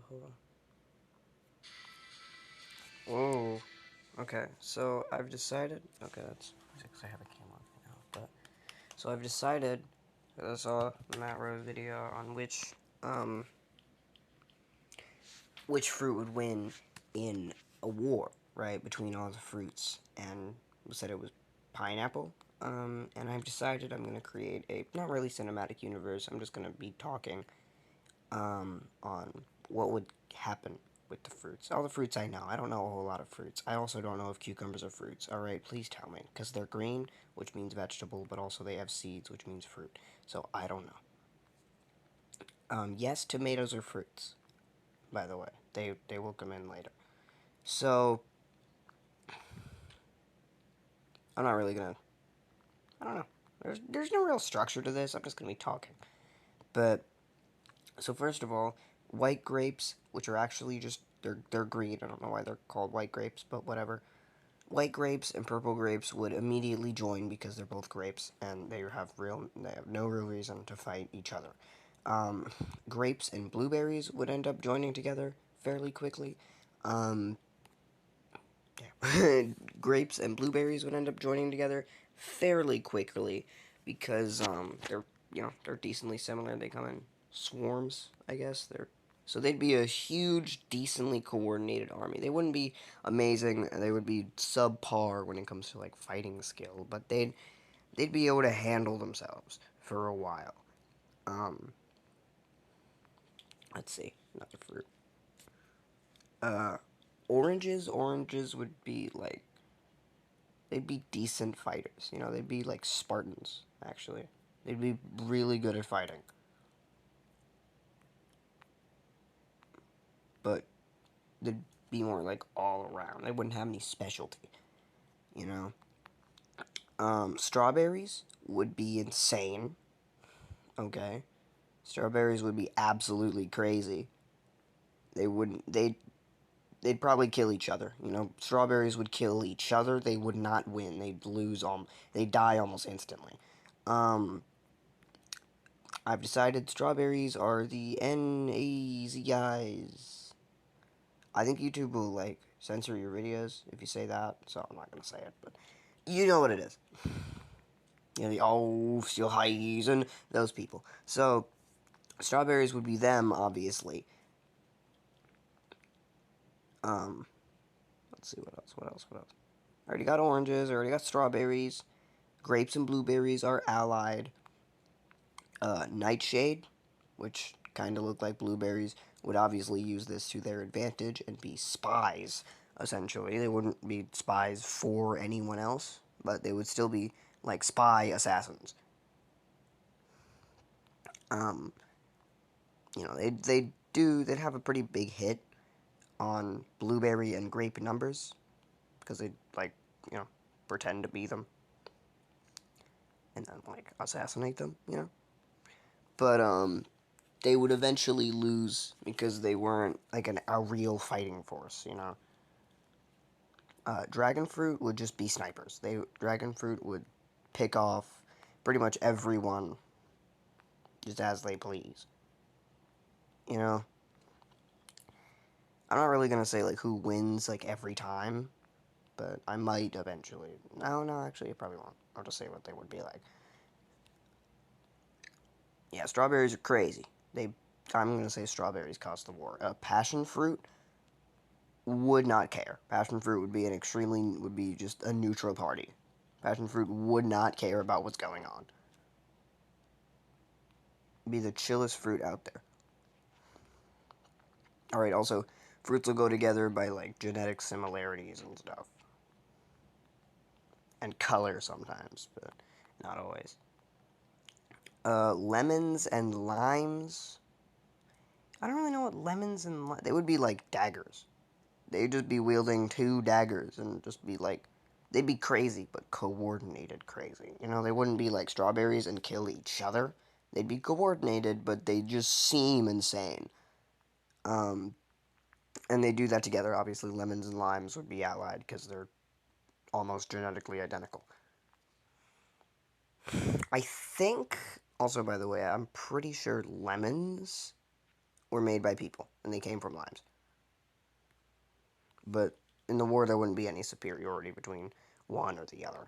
hold on. Whoa. Okay, so I've decided. Okay, that's because I have a camera right now. But so I've decided. I saw Matt Rose video on um which fruit would win in a war, right, between all the fruits, and we said it was pineapple. And I've decided I'm gonna create a not really cinematic universe. I'm just gonna be talking on what would happen with the fruits. All the fruits I know. I don't know a whole lot of fruits. I also don't know if cucumbers are fruits. All right, please tell me, because they're green, which means vegetable, but also they have seeds, which means fruit. So I don't know. Yes, tomatoes are fruits. By the way, they will come in later. So I'm not really gonna. I don't know. There's no real structure to this. I'm just gonna be talking. But so first of all, white grapes, which are actually just they're green. I don't know why they're called white grapes, but whatever. White grapes and purple grapes would immediately join because they're both grapes and they have no real reason to fight each other. Um, Grapes and blueberries would end up joining together fairly quickly. Um, yeah. Grapes and blueberries would end up joining together fairly quickly because they're decently similar. They come in swarms, I guess. They're so they'd be a huge, decently coordinated army. They wouldn't be amazing. They would be subpar when it comes to like fighting skill, but they'd be able to handle themselves for a while. Um, let's see, another fruit. Uh, Oranges would be like they'd be decent fighters. You know, they'd be like Spartans, actually. They'd be really good at fighting. But they'd be more like all around. They wouldn't have any specialty, you know? Strawberries would be insane, okay? Strawberries would be absolutely crazy. They wouldn't, they'd probably kill each other. You know, strawberries would kill each other. They would not win. They'd die almost instantly. Um, I've decided strawberries are the easy guys. I think YouTube will like censor your videos if you say that, so I'm not gonna say it, but you know what it is. You know the oh still highs and those people. So strawberries would be them, obviously. Um, let's see what else. What else? What else? I already got oranges. I already got strawberries. Grapes and blueberries are allied. Nightshade, which kind of look like blueberries, would obviously use this to their advantage and be spies, essentially. They wouldn't be spies for anyone else, but they would still be like spy assassins. Um, they'd have a pretty big hit on blueberry and grape numbers because they'd like, you know, pretend to be them and then like assassinate them, you know. But they would eventually lose because they weren't like a real fighting force, you know. Dragon fruit would just be snipers. Dragon fruit would pick off pretty much everyone just as they please. You know, I'm not really gonna say like who wins like every time, but I might eventually. No, no, actually, it probably won't. I'll just say what they would be like. Yeah, strawberries are crazy. They, I'm gonna say strawberries cost the war. Passion fruit would not care. Passion fruit would be just a neutral party. Passion fruit would not care about what's going on. Be the chillest fruit out there. All right. Also, fruits will go together by like genetic similarities and stuff, and color sometimes, but not always. Lemons and limes. I don't really know what they would be like daggers. They'd just be wielding two daggers and just be like they'd be crazy but coordinated crazy. You know, they wouldn't be like strawberries and kill each other. They'd be coordinated, but they just seem insane. Um, and they do that together. Obviously, lemons and limes would be allied because they're almost genetically identical. I think, also by the way, I'm pretty sure lemons were made by people, and they came from limes. But in the war, there wouldn't be any superiority between one or the other.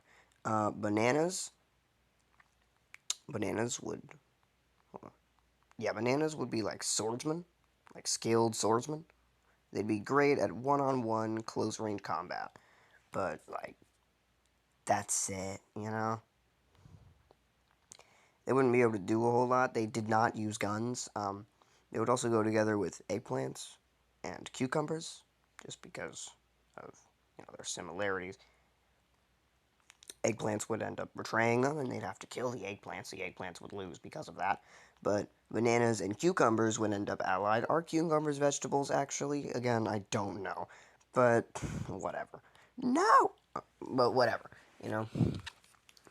Bananas, bananas would, yeah, bananas would be like swordsmen, like skilled swordsmen. They'd be great at one-on-one close range combat, but like that's it, you know. They wouldn't be able to do a whole lot. They did not use guns. They would also go together with eggplants and cucumbers, just because of their similarities. Eggplants would end up betraying them, and they'd have to kill the eggplants. The eggplants would lose because of that. But bananas and cucumbers would end up allied. Are cucumbers vegetables, actually? Again, I don't know. But whatever. No! But whatever, you know?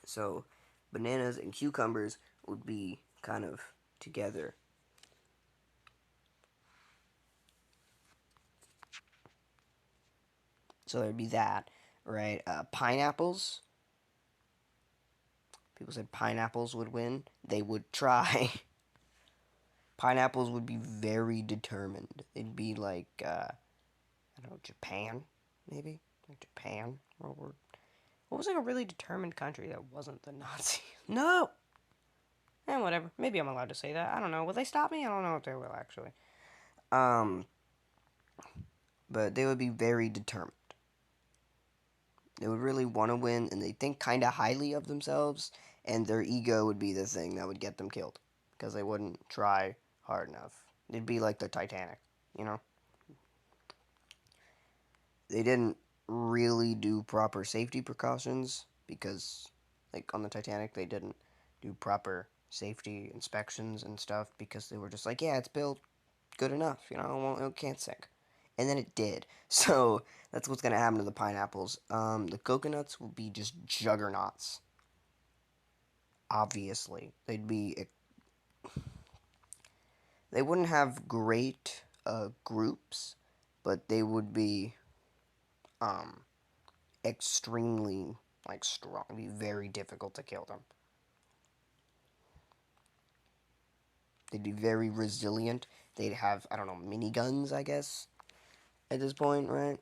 So, bananas and cucumbers would be kind of together. So there'd be that, right? Pineapples. People said pineapples would win. They would try. Pineapples would be very determined. It'd be like, I don't know, Japan, maybe? Like Japan? World War. What was like a really determined country that wasn't the Nazis? No! And whatever. Maybe I'm allowed to say that. I don't know. Will they stop me? I don't know if they will, actually. Um, but they would be very determined. They would really want to win, and they think kind of highly of themselves, and their ego would be the thing that would get them killed, because they wouldn't try hard enough. They'd be like the Titanic, you know? They didn't really do proper safety precautions, because, like, on the Titanic, they didn't do proper safety inspections and stuff, because they were just like, yeah, it's built good enough, well, it can't sink. And then it did. So that's what's gonna happen to the pineapples. The coconuts will be just juggernauts. Obviously, they wouldn't have great groups, but they would be um extremely like strong. It'd be very difficult to kill them. They'd be very resilient. They'd have, I don't know, miniguns, I guess, at this point, right?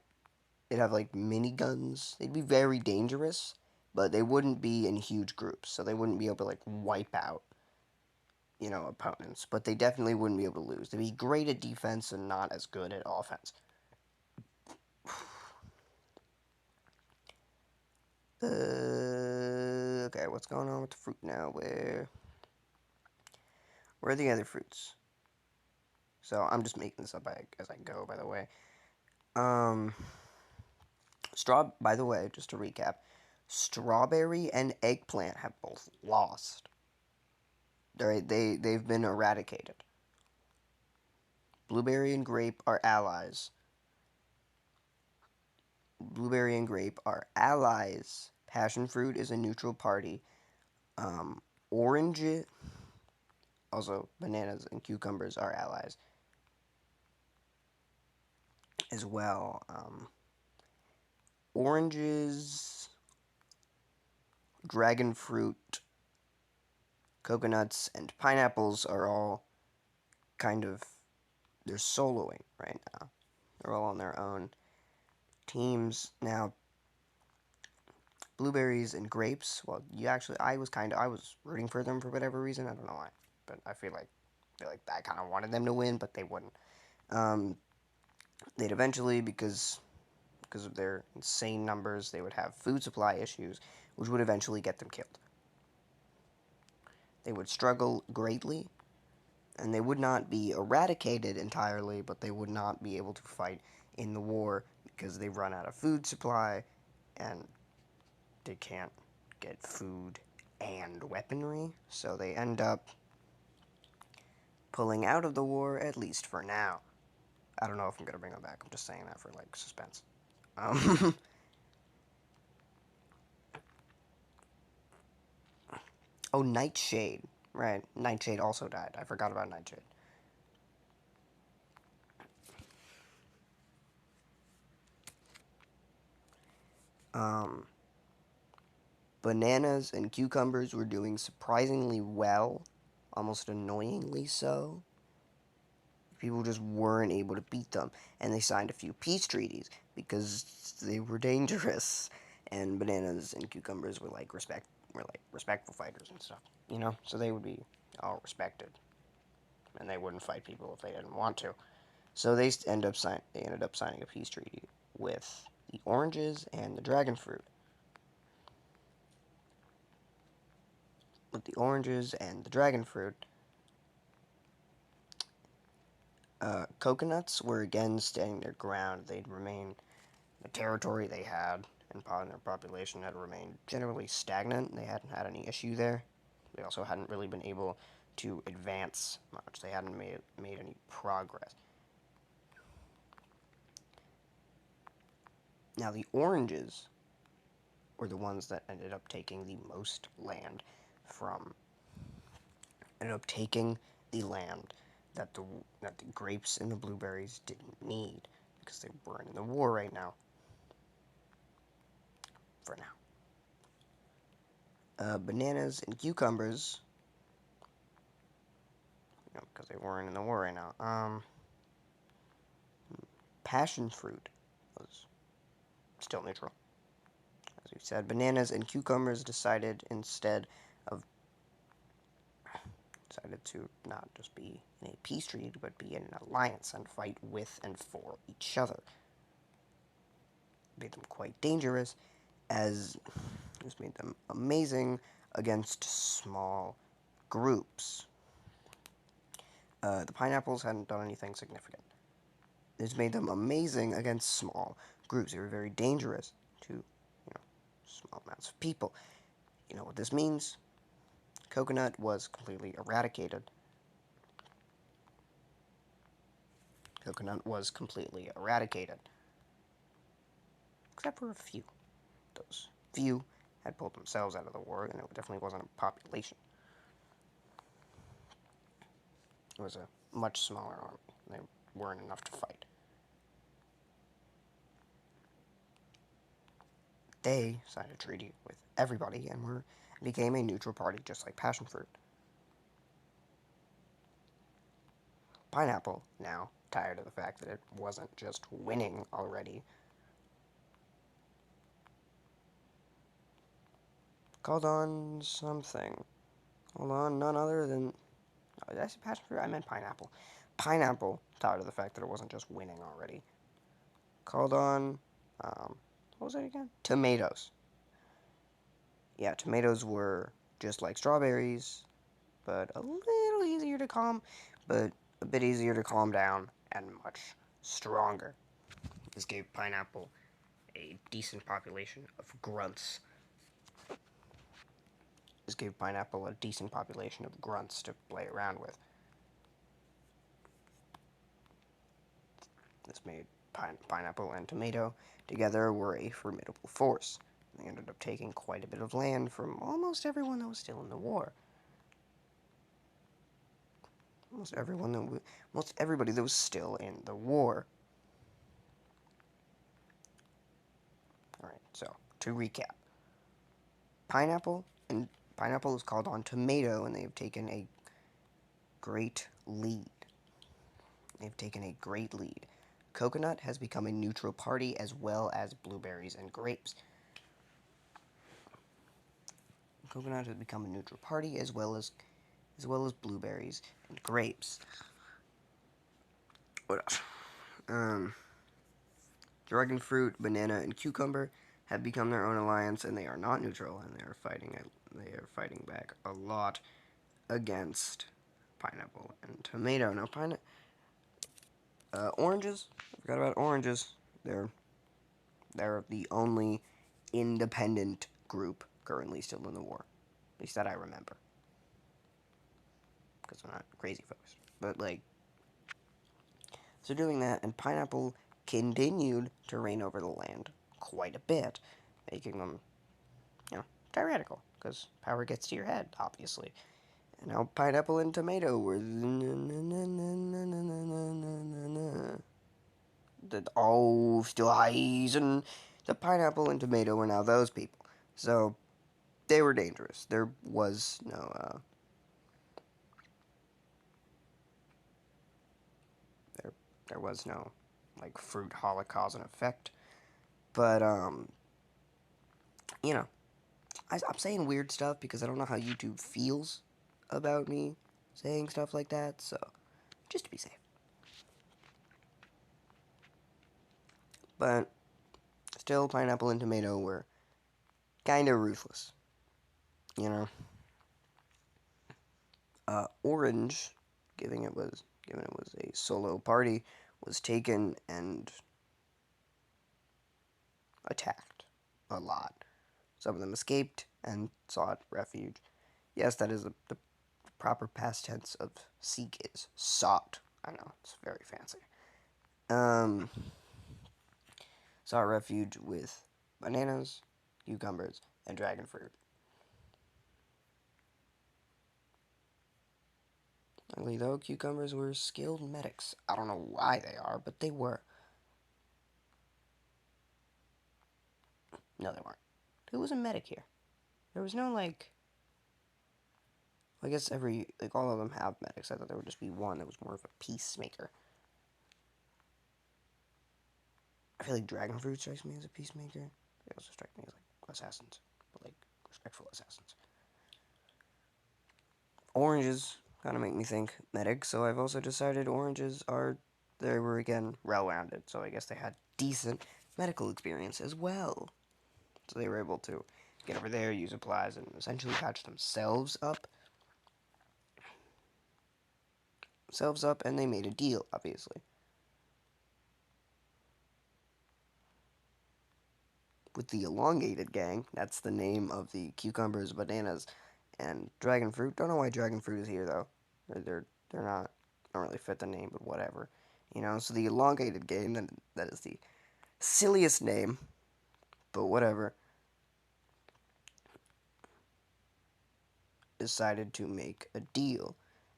They'd have like miniguns. They'd be very dangerous, but they wouldn't be in huge groups, so they wouldn't be able to like wipe out, opponents. But they definitely wouldn't be able to lose. They'd be great at defense and not as good at offense. Okay, what's going on with the fruit now? Where are the other fruits? So I'm just making this up as I go, by the way. By the way, just to recap, strawberry and eggplant have both lost. They've been eradicated. Blueberry and grape are allies. Blueberry and grape are allies. Passion fruit is a neutral party. Orange, also bananas and cucumbers are allies as well. Oranges, dragon fruit, coconuts, and pineapples are all kind of, they're soloing right now. They're all on their own teams. Now, blueberries and grapes, well, I was rooting for them for whatever reason. I don't know why, but I feel like I kind of wanted them to win, but they wouldn't. They'd eventually, because of their insane numbers, they would have food supply issues, which would eventually get them killed. They would struggle greatly, and they would not be eradicated entirely, but they would not be able to fight in the war because they run out of food supply, and they can't get food and weaponry, so they end up pulling out of the war, at least for now. I don't know if I'm going to bring them back. I'm just saying that for, like, suspense. Oh, Nightshade. Right, Nightshade also died. I forgot about Nightshade. Um, Bananas and cucumbers were doing surprisingly well, almost annoyingly so. people just weren't able to beat them, and they signed a few peace treaties because they were dangerous. And bananas and cucumbers were like respectful fighters and stuff, so they would be all respected, and they wouldn't fight people if they didn't want to. So they ended up signing a peace treaty with the oranges and the dragon fruit. With the oranges and the dragon fruit, coconuts were again standing their ground. They'd remain the territory they had, and their population had remained generally stagnant. They hadn't had any issue there. They also hadn't really been able to advance much. They hadn't made any progress. Now the oranges were the ones that ended up taking the most land from ended up taking the land that the grapes and the blueberries didn't need because they weren't in the war right now. For now, bananas and cucumbers, because they weren't in the war right now. Passion fruit was still neutral. As we said, bananas and cucumbers decided to not just be in a peace treaty, but be in an alliance and fight with and for each other. It made them quite dangerous, as this made them amazing against small groups. The pineapples hadn't done anything significant. This made them amazing against small groups. They were very dangerous to, small amounts of people. You know what this means? Coconut was completely eradicated. Coconut was completely eradicated. Except for a few. Those few had pulled themselves out of the war, and it definitely wasn't a population. It was a much smaller army. They weren't enough to fight. They signed a treaty with everybody and became a neutral party, just like passion fruit. Pineapple, now, tired of the fact that it wasn't just winning already, called on something. Hold on, none other than... Oh, did I say passion fruit? I meant pineapple. Pineapple, tired of the fact that it wasn't just winning already, called on... what was it again? Tomatoes. Yeah, tomatoes were just like strawberries, but a little easier to but a bit easier to calm down and much stronger. This gave pineapple a decent population of grunts. This gave pineapple a decent population of grunts to play around with. This made pineapple and tomato together were a formidable force. They ended up taking quite a bit of land from almost everyone that was still in the war. Almost everybody that was still in the war. Alright, so, to recap. Pineapple is called on tomato, and they have taken a great lead. They've taken a great lead. Coconut has become a neutral party, as well as blueberries and grapes. Coconut has become a neutral party, as well as blueberries and grapes. What else? Dragon fruit, banana, and cucumber have become their own alliance, and they are not neutral, and they are fighting back a lot against pineapple and tomato. Now, oranges. I forgot about oranges. They're the only independent group currently still in the war, at least that I remember. Because I'm not crazy focused, but so doing that, and pineapple continued to reign over the land quite a bit, making them, tyrannical, because power gets to your head, obviously. And now pineapple and tomato were still highs, and the pineapple and tomato were now those people. So they were dangerous. There was no there was no, like, fruit holocaust in effect. But, you know, I'm saying weird stuff because I don't know how YouTube feels about me saying stuff like that, so just to be safe. But still, pineapple and tomato were kind of ruthless, you know. Orange, given it was a solo party, was taken and attacked a lot. Some of them escaped and sought refuge. Yes, that is the proper past tense of seek is sought. I know, it's very fancy. Um, Sought refuge with bananas, cucumbers, and dragon fruit. Luckily, though, cucumbers were skilled medics. I don't know why they are, but they were. No, they weren't. Who was a medic here? There was no, like... I guess all of them have medics. I thought there would just be one that was more of a peacemaker. I feel like dragon fruit strikes me as a peacemaker. They also strike me as, like, assassins. But, like, respectful assassins. Oranges kind of make me think medic, so I've also decided they were again well-rounded, so I guess they had decent medical experience as well. So they were able to get over there, use supplies, and essentially patch themselves up, and they made a deal, obviously. With the elongated gang, that's the name of the cucumbers, bananas, and dragon fruit. Don't know why dragon fruit is here though. They're not don't really fit the name, but whatever. You know, so the elongated gang, that is the silliest name, but whatever. Decided to make a deal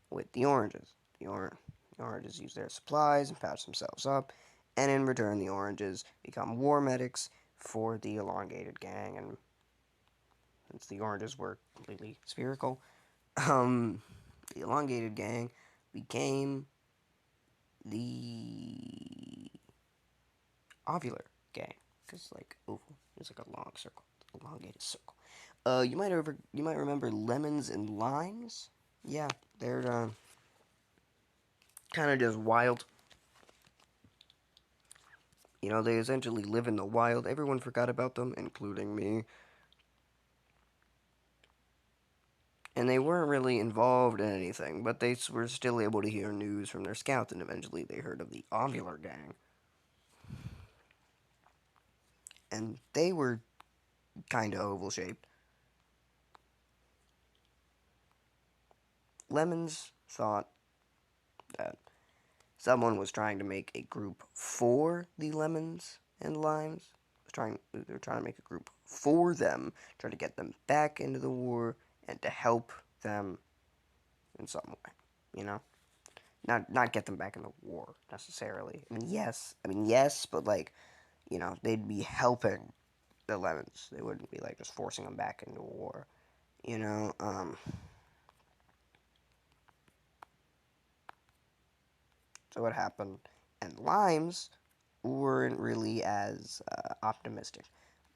with the oranges. The oranges use their supplies and patch themselves up, and in return, the oranges become war medics for the elongated gang. And since the oranges were completely spherical, um, the elongated gang became the ovular gang, because like oval is like a long circle, elongated circle. You might remember lemons and limes. Yeah, they're kind of just wild. You know, they essentially live in the wild. Everyone forgot about them, including me. And they weren't really involved in anything, but they were still able to hear news from their scouts, and eventually they heard of the ovular gang. And they were kind of oval shaped. Lemons thought that someone was trying to make a group for the lemons and limes. They were trying to make a group for them, trying to get them back into the war and to help them in some way. You know, not get them back in the war necessarily. I mean yes, but like, you know, they'd be helping the lemons. They wouldn't be like just forcing them back into a war. You know, so what happened? And limes weren't really as optimistic.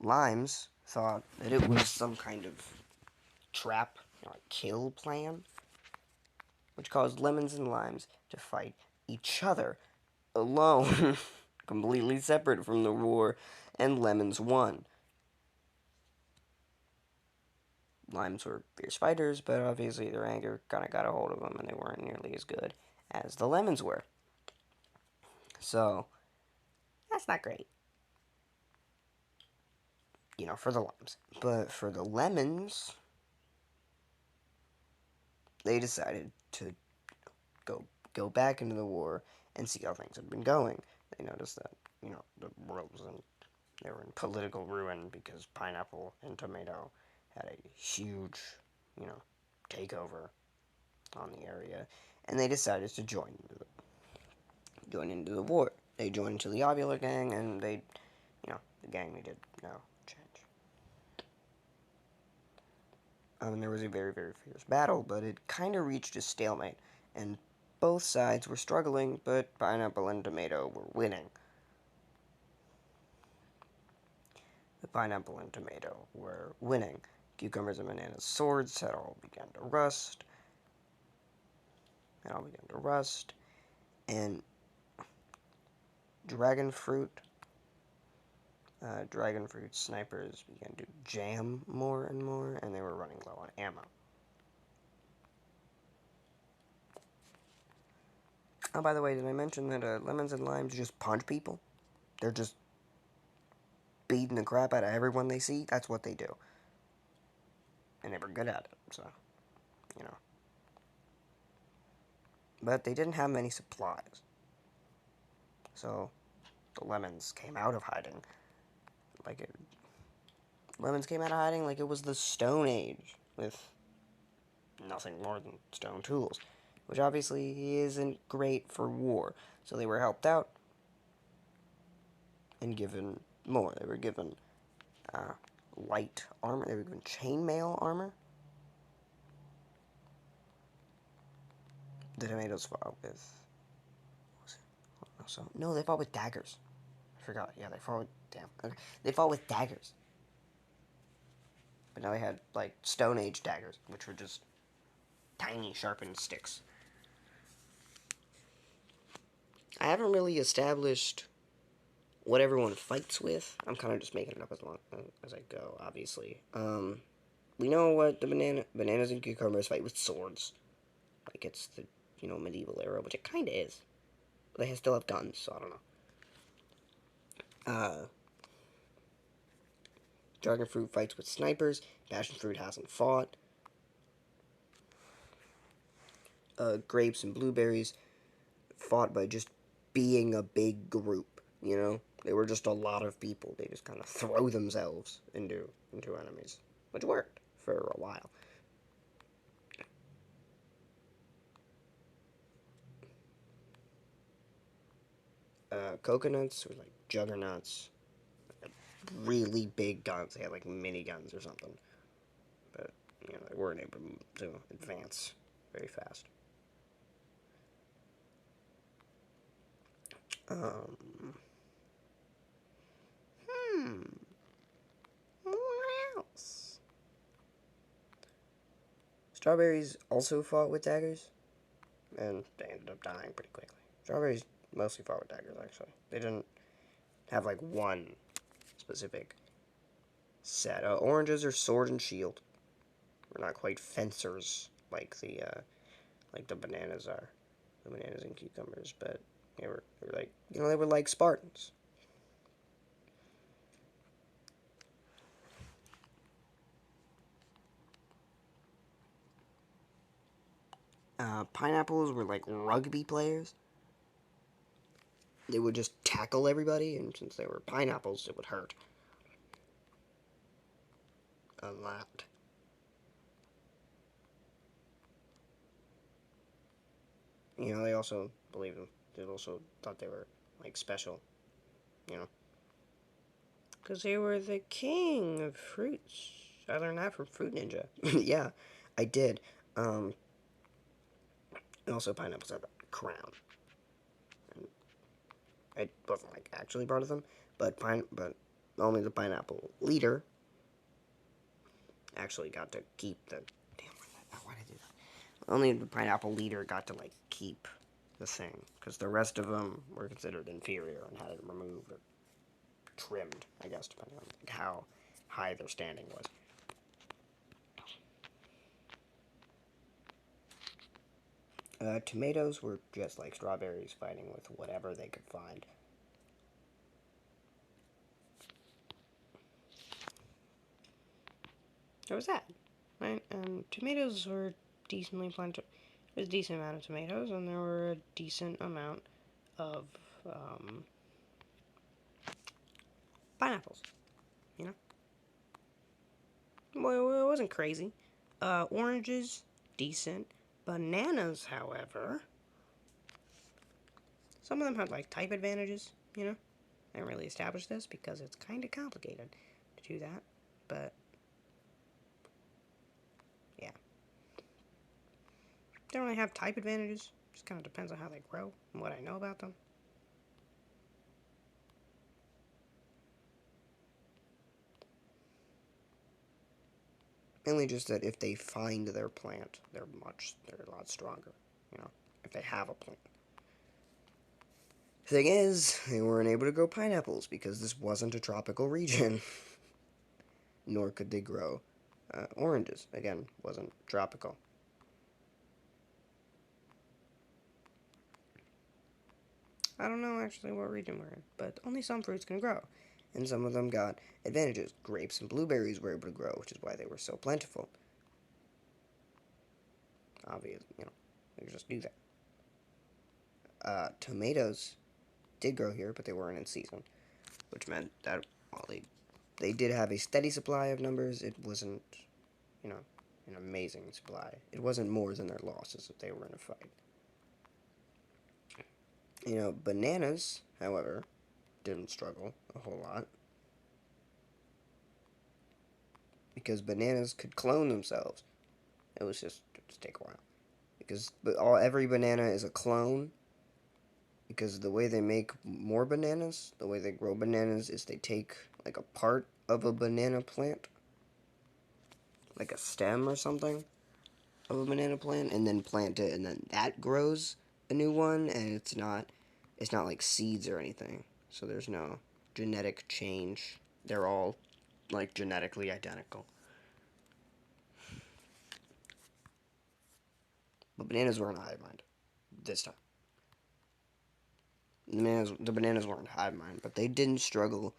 Limes thought that it was some kind of trap, kill plan, which caused lemons and limes to fight each other alone, completely separate from the war, and lemons won. Limes were fierce fighters, but obviously their anger kind of got a hold of them, and they weren't nearly as good as the lemons were. So, that's not great, for the limes. But for the lemons, they decided to go back into the war and see how things had been going. They noticed that, the world was they were in political ruin because pineapple and tomato had a huge, you know, takeover on the area, and they decided to join into the war. They joined into the ovular gang, and the gang needed no change. There was a very, very fierce battle, but it kind of reached a stalemate, and both sides were struggling, but pineapple and tomato were winning. The pineapple and tomato were winning. Cucumbers and bananas' swords had all begun to rust. And dragon fruit snipers began to jam more and more, and they were running low on ammo. Oh, by the way, did I mention that lemons and limes just punch people? They're just beating the crap out of everyone they see. That's what they do. And they were good at it, so, you know. But they didn't have many supplies. So, the lemons came out of hiding. Lemons came out of hiding like it was the Stone Age, with nothing more than stone tools, which obviously isn't great for war. So they were helped out and given more. They were given light armor. They were given chainmail armor. The tomatoes fought with... No, they fought with daggers. I forgot. Yeah, they fought with... Damn. Okay. They fought with daggers. But now they had, like, Stone Age daggers, which were just tiny sharpened sticks. I haven't really established what everyone fights with. I'm kind of just making it up as I go, obviously. We know what the bananas and cucumbers fight with swords. Like, it's the, medieval era, which it kind of is. But they still have guns, so I don't know. Dragon fruit fights with snipers. Passion fruit hasn't fought. Grapes and blueberries fought by just being a big group, They were just a lot of people. They just kind of throw themselves into enemies, which worked for a while. Coconuts were like juggernauts, really big guns. They had like mini guns or something, but they weren't able to advance very fast. What else? Strawberries also fought with daggers, and they ended up dying pretty quickly. Strawberries mostly fought with daggers, actually. They didn't have like one specific set. Oranges are sword and shield. We're not quite fencers like the bananas are, the bananas and cucumbers, but they were like they were like Spartans. Pineapples were like rugby players. They would just tackle everybody, and since they were pineapples, it would hurt a lot. They also believed them. They also thought they were like special, because they were the king of fruits. I learned that from Fruit Ninja. Yeah, I did. And also, pineapples have a crown. And I wasn't like actually part of them, but only the pineapple leader actually got to keep the. Damn, why did I do that? Only the pineapple leader got to like keep the thing, because the rest of them were considered inferior and had it removed or trimmed, I guess, depending on like, how high their standing was. Tomatoes were just like strawberries, fighting with whatever they could find. There was that, right? Tomatoes were decently planted. There was a decent amount of tomatoes, and there were a decent amount of pineapples. Well, it wasn't crazy. Oranges, decent. Bananas, however, some of them had like type advantages. I didn't really establish this because it's kind of complicated to do that, but yeah, they don't really have type advantages. Just kind of depends on how they grow and what I know about them. Mainly just that if they find their plant, they're a lot stronger. You know, if they have a plant. Thing is, they weren't able to grow pineapples because this wasn't a tropical region. Nor could they grow oranges. Again, wasn't tropical. I don't know actually what region we're in, but only some fruits can grow. And some of them got advantages. Grapes and blueberries were able to grow, which is why they were so plentiful. Obvious, they could just do that. Tomatoes did grow here, but they weren't in season, which meant that while they did have a steady supply of numbers, it wasn't, you know, an amazing supply. It wasn't more than their losses if they were in a fight. Bananas, however, didn't struggle a whole lot because bananas could clone themselves. It was just take a while because every banana is a clone. Because the way they make more bananas, the way they grow bananas is they take like a part of a banana plant, like a stem or something of a banana plant, and then plant it, and then that grows a new one, and it's not like seeds or anything. So there's no genetic change. They're all like genetically identical. But bananas were in hive mind this time. The bananas weren't hive mind, but they didn't struggle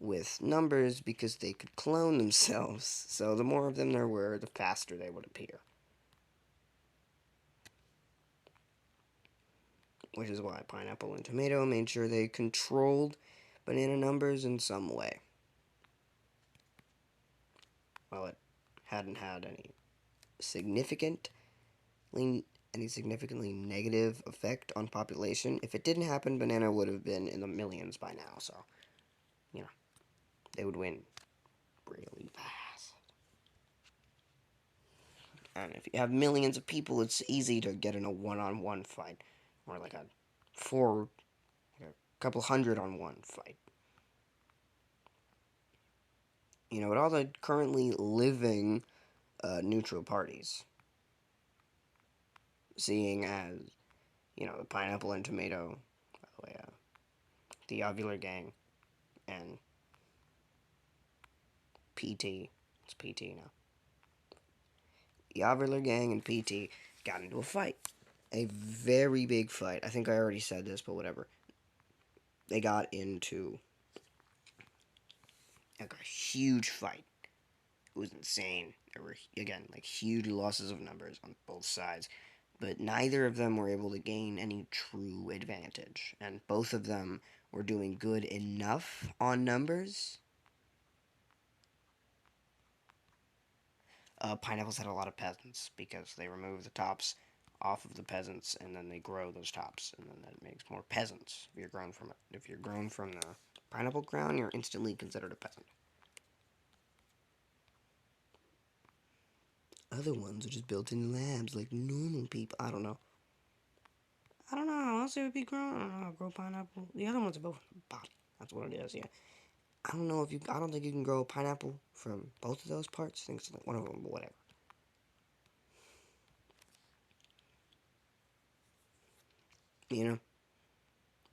with numbers because they could clone themselves. So the more of them there were, the faster they would appear. Which is why pineapple and tomato made sure they controlled banana numbers in some way. While it hadn't had significantly any significantly negative effect on population. If it didn't happen, banana would have been in the millions by now. So, they would win really fast. And if you have millions of people, it's easy to get in a one-on-one fight, or like a couple hundred on one fight. With all the currently living neutral parties, seeing as the pineapple and tomato, by the way, the ovular gang and PT, it's PT now. The ovular gang and PT got into a fight. A very big fight. I think I already said this, but whatever. They got into like a huge fight. It was insane. There were, again, like huge losses of numbers on both sides, but neither of them were able to gain any true advantage, and both of them were doing good enough on numbers. Pineapples had a lot of peasants because they remove the tops off of the peasants and then they grow those tops, and then that makes more peasants. If you're grown from the pineapple ground, you're instantly considered a peasant. Other ones are just built in labs like normal people. I don't know. I don't know how else it would be grown. I don't know how to grow pineapple. The other ones are built from the body. That's what it is, yeah. I don't know if you. I don't think you can grow a pineapple from both of those parts. I think it's like one of them, but whatever. You know?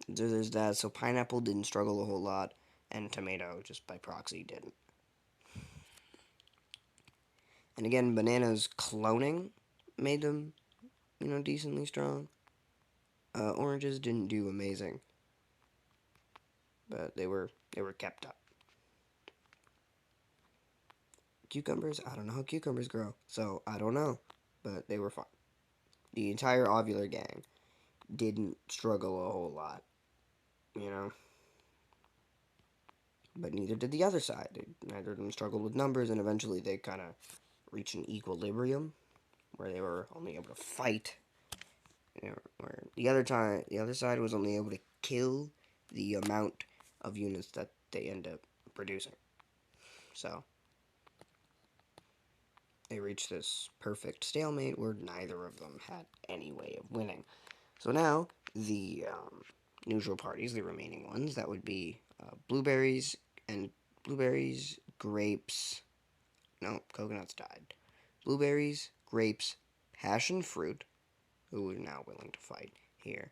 There's that. So pineapple didn't struggle a whole lot, and tomato, just by proxy, didn't. And again, bananas cloning made them, decently strong. Oranges didn't do amazing, but they were kept up. Cucumbers, I don't know how cucumbers grow, so I don't know, but they were fine. The entire ovular gang didn't struggle a whole lot, you know. But neither did the other side. Neither of them struggled with numbers, and eventually they kind of reached an equilibrium where they were only able to fight. Where the other side was only able to kill the amount of units that they end up producing. So they reached this perfect stalemate where neither of them had any way of winning. So now, the neutral parties, the remaining ones, that would be blueberries, grapes. No, coconuts died. Blueberries, grapes, passion fruit, who are now willing to fight here.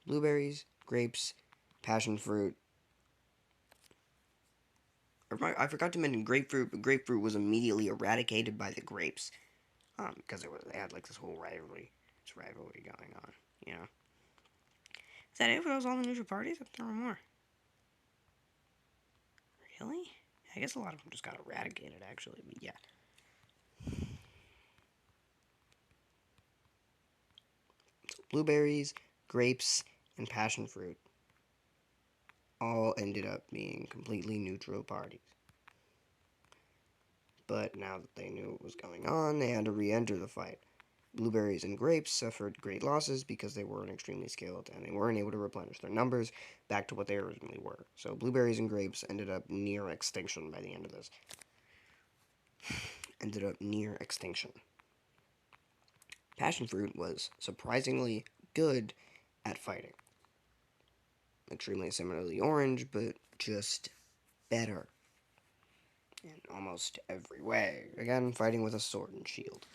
Blueberries, grapes, passion fruit. I forgot to mention grapefruit, but grapefruit was immediately eradicated by the grapes, because they had like this whole rivalry going on. You know, is that it for those all the neutral parties? I thought there were more. Really? I guess a lot of them just got eradicated, actually. But yeah. So blueberries, grapes, and passion fruit all ended up being completely neutral parties. But now that they knew what was going on, they had to re-enter the fight. Blueberries and grapes suffered great losses because they weren't extremely skilled and they weren't able to replenish their numbers back to what they originally were. So blueberries and grapes ended up near extinction by the end of this. Ended up near extinction. Passion fruit was surprisingly good at fighting. Extremely similar to the orange, but just better in almost every way. Again, fighting with a sword and shield.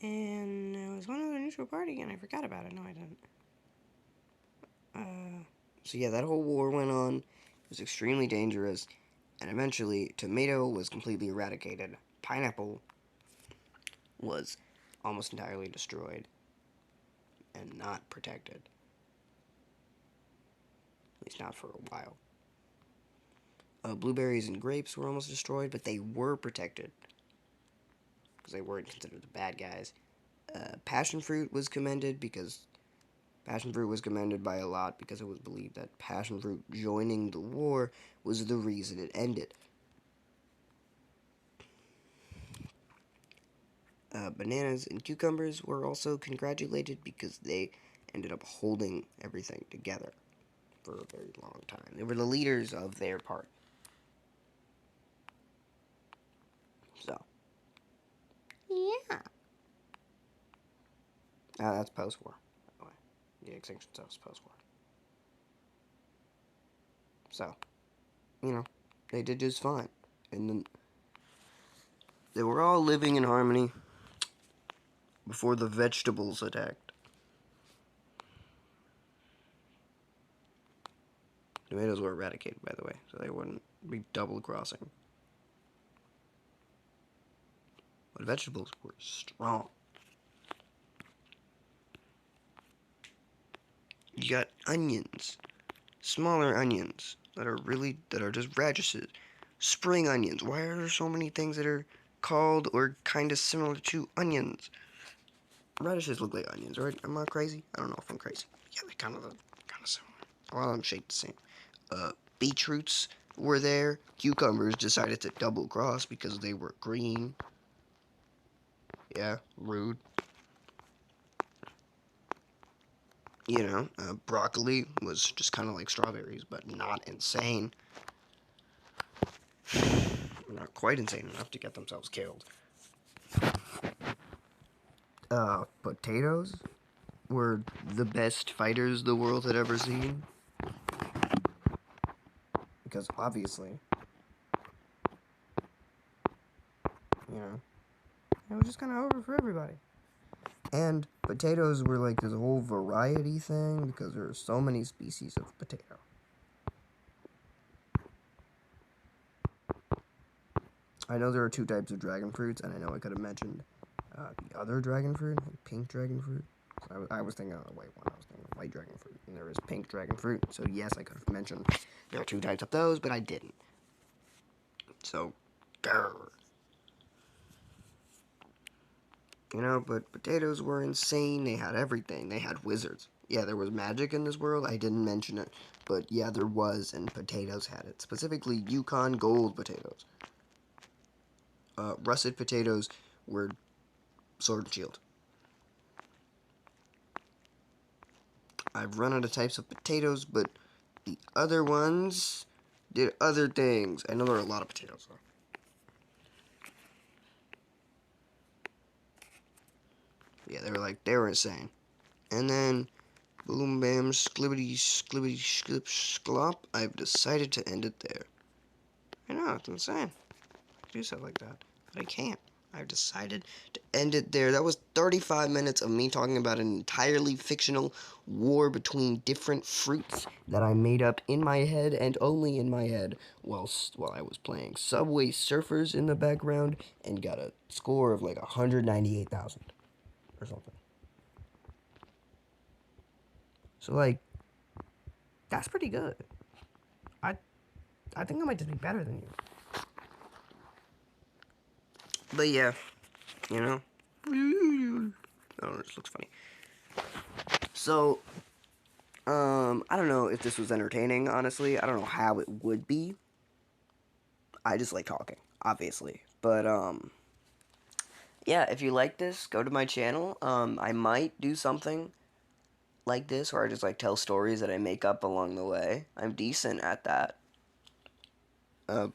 And there was one other neutral party, and I forgot about it. No, I didn't. So yeah, that whole war went on. It was extremely dangerous, and eventually, tomato was completely eradicated. Pineapple was almost entirely destroyed and not protected. At least not for a while. Blueberries and grapes were almost destroyed, but they were protected because they weren't considered the bad guys. Passion fruit was commended because passion fruit was commended by a lot because it was believed that passion fruit joining the war was the reason it ended. Bananas and cucumbers were also congratulated because they ended up holding everything together for a very long time. They were the leaders of their part. So, yeah. That's post-war, by the way. The extinction stuff is post-war. So, they did just fine. And then they were all living in harmony before the vegetables attacked. Tomatoes were eradicated, by the way, so they wouldn't be double crossing. But vegetables were strong. You got onions, smaller onions that are just radishes. Spring onions. Why are there so many things that are called or kind of similar to onions? Radishes look like onions, right? Am I crazy? I don't know if I'm crazy. Yeah, they're kind of similar. Well, I'm shaped the same. Beetroots were there. Cucumbers decided to double cross because they were green. Yeah, rude. Broccoli was just kind of like strawberries, but not insane. Not quite insane enough to get themselves killed. Potatoes were the best fighters the world had ever seen. Because obviously, it was just kind of over for everybody. And potatoes were like this whole variety thing because there are so many species of potato. I know there are two types of dragon fruits, and I know I could have mentioned the other dragon fruit, like pink dragon fruit. So I was thinking of the white one. I was thinking of white dragon fruit, and there is pink dragon fruit. So yes, I could have mentioned there are two types of those, but I didn't. So, grr. But potatoes were insane. They had everything. They had wizards. Yeah, there was magic in this world. I didn't mention it, but yeah, there was, and potatoes had it. Specifically, Yukon gold potatoes. Russet potatoes were sword and shield. I've run out of types of potatoes, but the other ones did other things. I know there are a lot of potatoes, though. Yeah, they were insane. And then, boom, bam, sklibbity, sklibbity, sklip, sklop. I've decided to end it there. I know, it's insane. I do stuff like that, but I can't. I've decided to end it there. That was 35 minutes of me talking about an entirely fictional war between different fruits that I made up in my head and only in my head while I was playing Subway Surfers in the background and got a score of like 198,000 or something. So like, that's pretty good. I I think I might just be better than you. But yeah, you know. Oh, this looks funny. So, I don't know if this was entertaining, honestly. I don't know how it would be. I just like talking, obviously. But, yeah, if you like this, go to my channel. I might do something like this where I just, like, tell stories that I make up along the way. I'm decent at that. So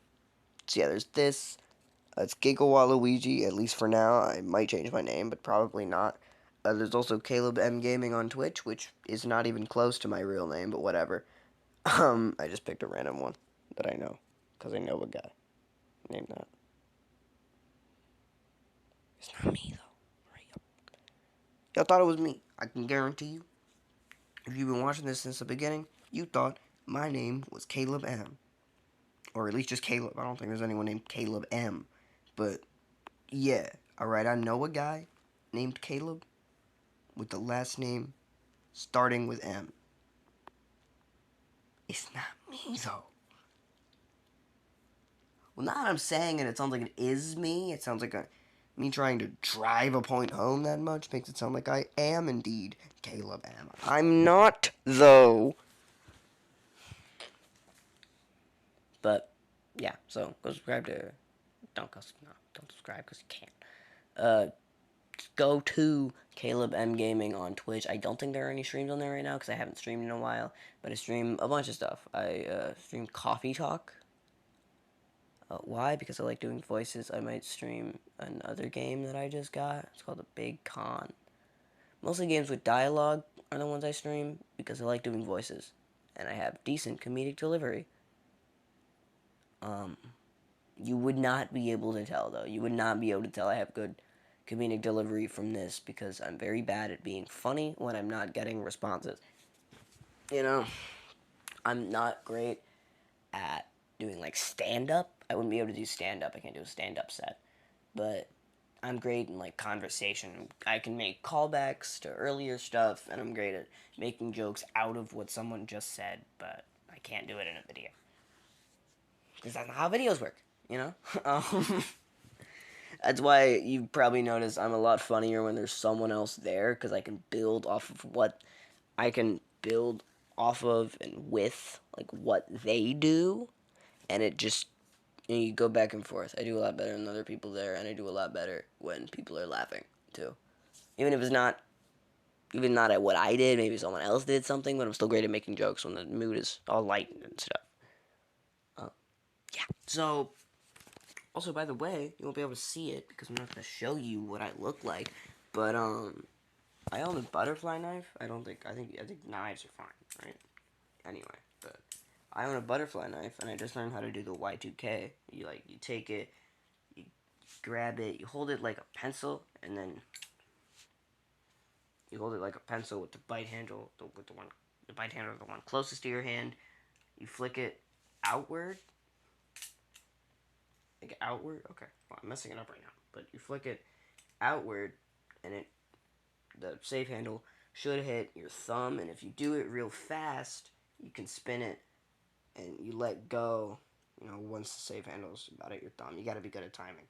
yeah, there's this. It's Giga Waluigi, at least for now. I might change my name, but probably not. There's also Caleb M Gaming on Twitch, which is not even close to my real name, but whatever. I just picked a random one that I know, because I know a guy named that. It's not me, though. Right? Y'all thought it was me. I can guarantee you, if you've been watching this since the beginning, you thought my name was Caleb M. Or at least just Caleb. I don't think there's anyone named Caleb M. But, yeah. Alright, I know a guy named Caleb with the last name starting with M. It's not me, though. Well, now that I'm saying it, it sounds like it is me. It sounds like me trying to drive a point home that much makes it sound like I am indeed Caleb M. I'm not, though. But, yeah, so go subscribe to... Don't subscribe because you can't. Go to Caleb M Gaming on Twitch. I don't think there are any streams on there right now because I haven't streamed in a while. But I stream a bunch of stuff. I stream Coffee Talk. Why? Because I like doing voices. I might stream another game that I just got. It's called The Big Con. Mostly games with dialogue are the ones I stream because I like doing voices. And I have decent comedic delivery. You would not be able to tell, though. You would not be able to tell I have good comedic delivery from this because I'm very bad at being funny when I'm not getting responses. You know, I'm not great at doing, like, stand-up. I wouldn't be able to do stand-up. I can't do a stand-up set. But I'm great in, like, conversation. I can make callbacks to earlier stuff, and I'm great at making jokes out of what someone just said, but I can't do it in a video. Because that's not how videos work, you know? That's why you probably notice I'm a lot funnier when there's someone else there, because I can build off of what I can build off of and with, like, what they do, and it just, you go back and forth. I do a lot better than other people there, and I do a lot better when people are laughing, too. Even if it's not, even not at what I did, maybe someone else did something, but I'm still great at making jokes when the mood is all light and stuff. Yeah. So, also, by the way, you won't be able to see it because I'm not going to show you what I look like, but, I own a butterfly knife. I think knives are fine, right? Anyway, but I own a butterfly knife, and I just learned how to do the Y2K. You take it, you grab it, you hold it like a pencil, and then you hold it like a pencil with the bite handle, the bite handle, the one closest to your hand. You flick it outward, like outward. Okay, well, I'm messing it up right now, but you flick it outward, and the safe handle should hit your thumb, and if you do it real fast, you can spin it, and you let go, once the safe handle's about at your thumb. You gotta be good at timing.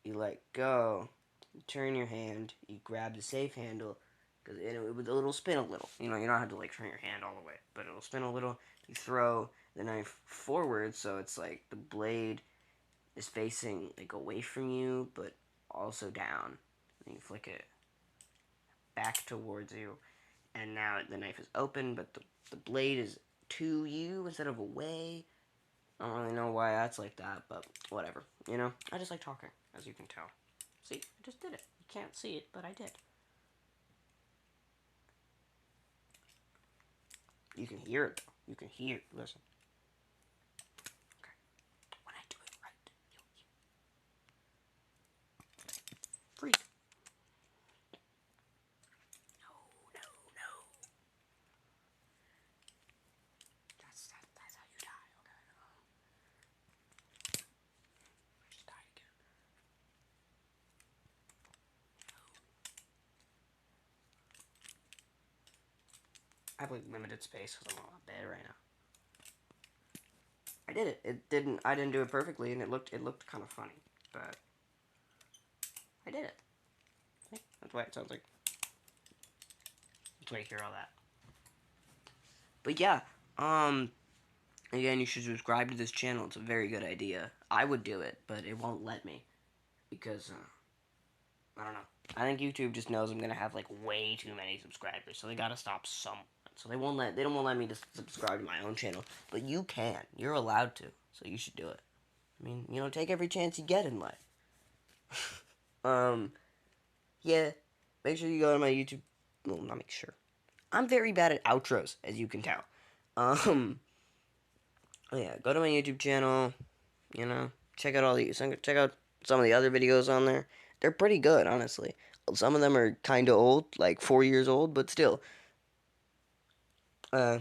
You let go, you turn your hand, you grab the safe handle, because it'll spin a little. You don't have to, like, turn your hand all the way, but it'll spin a little. You throw the knife forward, so it's like the blade is facing, like, away from you, but also down. And you flick it back towards you, and now the knife is open, but the blade is to you instead of away. I don't really know why that's like that, but whatever. You know, I just like talking, as you can tell. See, I just did it. You can't see it, but I did. You can hear it, though. You can hear it. Listen. Okay. When I do it right, you'll hear. Freak. No, no, no. That's how you die, okay? I just died again. I have like limited space because I'm on my bed right now. I did it. I didn't do it perfectly, and it looked kind of funny, but I did it. That's why it sounds like. That's why you hear all that. But yeah, again, you should subscribe to this channel. It's a very good idea. I would do it, but it won't let me because I don't know. I think YouTube just knows I'm gonna have like way too many subscribers, so they gotta stop somewhere. So they don't let me to subscribe to my own channel, but you can. You're allowed to, so you should do it. I mean, you know, take every chance you get in life. um, yeah. Make sure you go to my YouTube. Well, not make sure. I'm very bad at outros, as you can tell. Um, yeah. Go to my YouTube channel. You know, check out check out some of the other videos on there. They're pretty good, honestly. Some of them are kind of old, like 4 years old, but still, uh,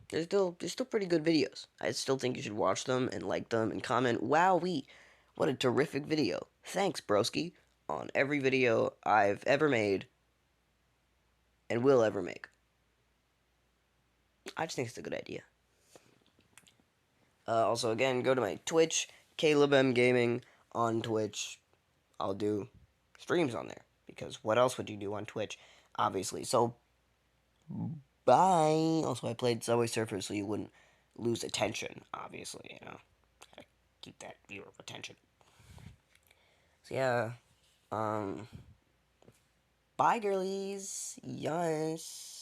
they're still pretty good videos. I still think you should watch them and like them and comment. Wowee, what a terrific video! Thanks, broski, on every video I've ever made and will ever make. I just think it's a good idea. Also, again, go to my Twitch, Caleb M Gaming on Twitch. I'll do streams on there because what else would you do on Twitch? Obviously. So, bye. Also, I played Subway Surfers so you wouldn't lose attention. Obviously, you know, gotta keep that viewer attention. So yeah, bye, girlies. Yes.